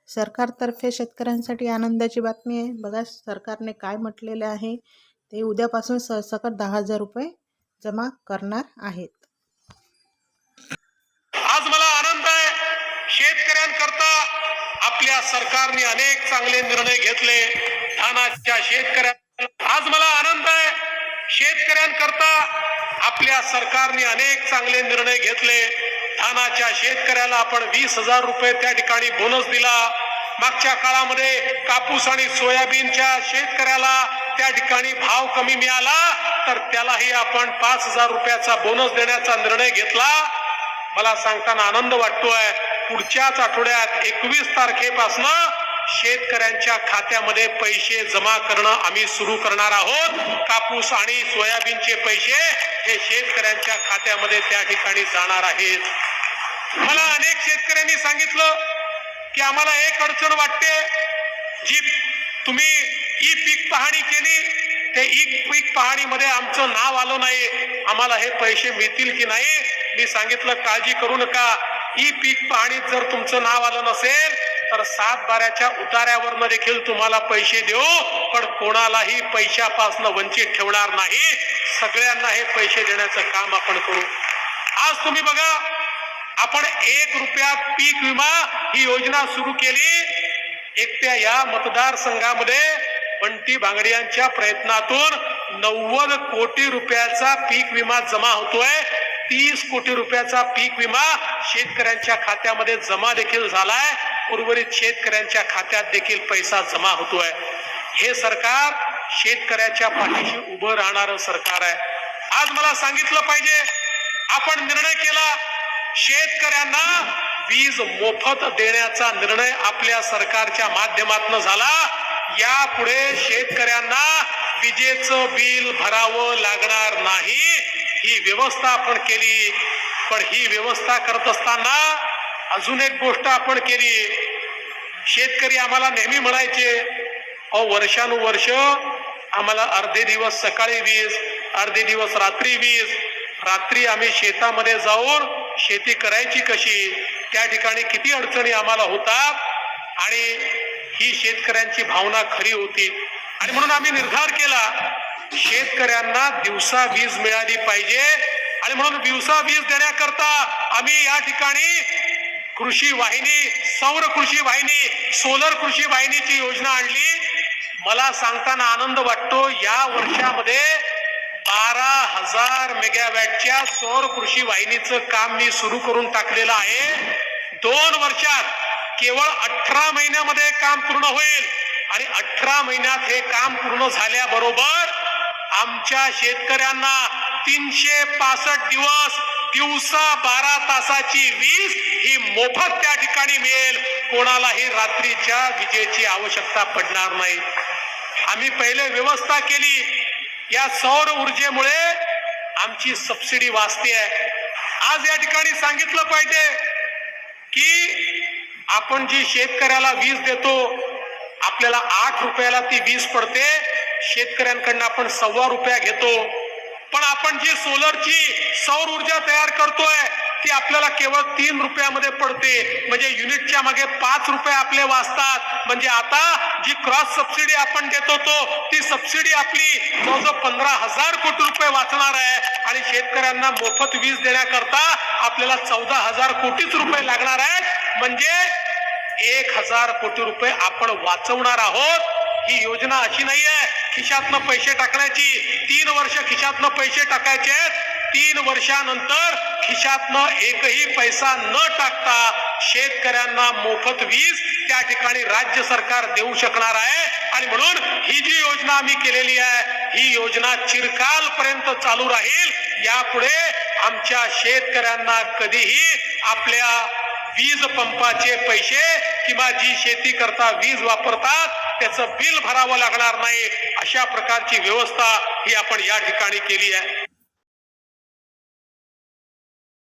सरकारतर्फे शेतकऱ्यांसाठी आनंदाची बातमी आहे. बघा सरकारने काय म्हटलेले आहे ते उद्यापासून सरसकट 10,000 रुपये जमा करणार आहेत. आज मला आनंद आहे, शेतकऱ्यांकरता आपल्या सरकारने अनेक चांगले निर्णय घेतले. धानाच्या शेतकऱ्यांना आज मला आनंद आहे, शेतकऱ्यांकरता आपल्या सरकारने अनेक चांगले निर्णय घेतले. धानाच्या शेतकऱ्याला आपण 20,000 रुपये त्या ठिकाणी बोनस दिला. मागच्या काळामध्ये कापूस आणि सोयाबीनच्या शेतकऱ्याला त्या ठिकाणी भाव कमी मिळाला तर त्यालाही आपण 5,000 रुपयाचा बोनस देण्याचा निर्णय घेतला. मला सांगताना आनंद वाटतोय, पुढच्याच आठवड्यात 21 तारखेपासून शेतकऱ्यांच्या खात्यामध्ये पैसे जमा करणं आम्ही सुरू करणार आहोत. कापूस आणि सोयाबीनचे पैसे हे शेतकऱ्यांच्या खात्यामध्ये त्या ठिकाणी जाणार आहेत. मला अनेक शेतकऱ्यांनी सांगितलं की आम्हाला एक अडचण वाटते, जी तुम्ही ई पीक पाहणी केली ते ई पीक पाहणीमध्ये आमचं नाव आलं नाही, आम्हाला हे पैसे मिळतील की नाही. मी सांगितलं काळजी करू नका, ई पीक पाहणीत जर तुमचं नाव आलं नसेल तर 7/12च्या उतार्यावरनं देखील तुम्हाला पैसे देऊ, पण कोणालाही पैशापासून वंचित ठेवणार नाही. सगळ्यांना हे पैसे देण्याचं काम आपण करू. आज तुम्ही बघा, आपण 1 रुपयात पीक विमा ही योजना सुरू केली. एकट्या या मतदारसंघामध्ये बंटी बांगडियांच्या प्रयत्नातून 90 कोटी रुपयाचा पीक विमा जमा होतोय. 30 कोटी रुपयाचा पीक विमा शेतकऱ्यांच्या खात्यामध्ये जमा देखील झालाय. उर्वरित शेतकऱ्यांच्या खात्यात देखील पैसा जमा होतोय. हे सरकार शेतकऱ्याच्या पाठीशी उभं राहणारं सरकार आहे. आज मला सांगितलं पाहिजे, आपण निर्णय केला शेतकऱ्यांना वीज मोफत देण्याचा निर्णय आपल्या सरकारच्या माध्यमातून झाला. यापुढे शेतकऱ्यांना विजेचं बिल भरावं लागणार नाही, ही व्यवस्था आपण केली. पण ही व्यवस्था करत असताना अजून एक गोष्ट आपण केली. शेतकरी आम्हाला नेहमी म्हणायचे, वर्षानुवर्ष आम्हाला अर्धे दिवस सकाळी वीज, अर्धे दिवस रात्री वीज. रात्री आम्ही शेतामध्ये जाऊन शेती करायची कशी, त्या ठिकाणी किती अडचणी आम्हाला होतात. आणि ही शेतकऱ्यांची भावना खरी होती. आणि म्हणून आम्ही निर्धार केला, शेतकऱ्यांना दिवसा वीज मिळाली पाहिजे. आणि म्हणून दिवसा वीज देण्याकरता आम्ही या ठिकाणी कृषी वाहिनी, सौर कृषी वाहिनी, सोलर कृषी वाहिनीची योजना आणली. मला सांगताना आनंद वाटतो, या वर्षामध्ये 12,000 मेगावॅटच्या सौर कृषी वाहिनीचं काम मी सुरू करून टाकलेलं आहे. 2 वर्षात केवळ 18 महिन्यामध्ये काम पूर्ण होईल. आणि 18 महिन्यात हे काम पूर्ण झाल्याबरोबर आमच्या शेतकऱ्यांना 365 दिवस दिवसा 12 तासाची वीज ही मोफत त्या ठिकाणी मिळेल. कोणालाही रात्रीच्या विजेची आवश्यकता पडणार नाही. आम्ही पहिले व्यवस्था केली, या सौर ऊर्जेमुळे आमची सबसिडी वाचते आहे. आज या ठिकाणी सांगितलं पाहिजे की आपण जी शेतकऱ्याला वीज देतो, आपल्याला 8 रुपयाला ती वीज पडते. शेतकऱ्यांकडनं आपण 1.25 रुपया घेतो. पण आपण जी सोलरची सौर ऊर्जा तयार करतोय ती आपल्याला केवळ 3 रुपयामध्ये पडते. म्हणजे युनिटच्या मागे 5 रुपये आपले वाचतात. म्हणजे आता जी क्रॉस सबसिडी आपण देतो ती सबसिडी आपली जवळजवळ 15,000 कोटी रुपये वाचणार आहे. आणि शेतकऱ्यांना मोफत वीज देण्याकरता आपल्याला 14,000 कोटीच रुपये लागणार आहेत. म्हणजे 1,000 कोटी रुपये आपण वाचवणार आहोत. ही योजना अशी नाहीये खिशातनं पैसे टाकण्याची. 3 वर्ष खिशातनं पैसे टाकायचे आहेत. 3 वर्षानंतर खिशातनं एकही पैसा न टाकता शेतकऱ्यांना मोफत वीज त्या ठिकाणी राज्य सरकार देऊ शकणार आहे. आणि म्हणून ही जी योजना आम्ही केलेली आहे, ही योजना चिरकालपर्यंत चालू राहील. यापुढे आमच्या शेतकऱ्यांना कधीही आपल्या वीज पंपाचे पैसे किंवा जी शेती करता वीज वापरतात त्याचं बिल भरावं लागणार नाही. अशा प्रकारची व्यवस्था ही आपण या ठिकाणी केली आहे.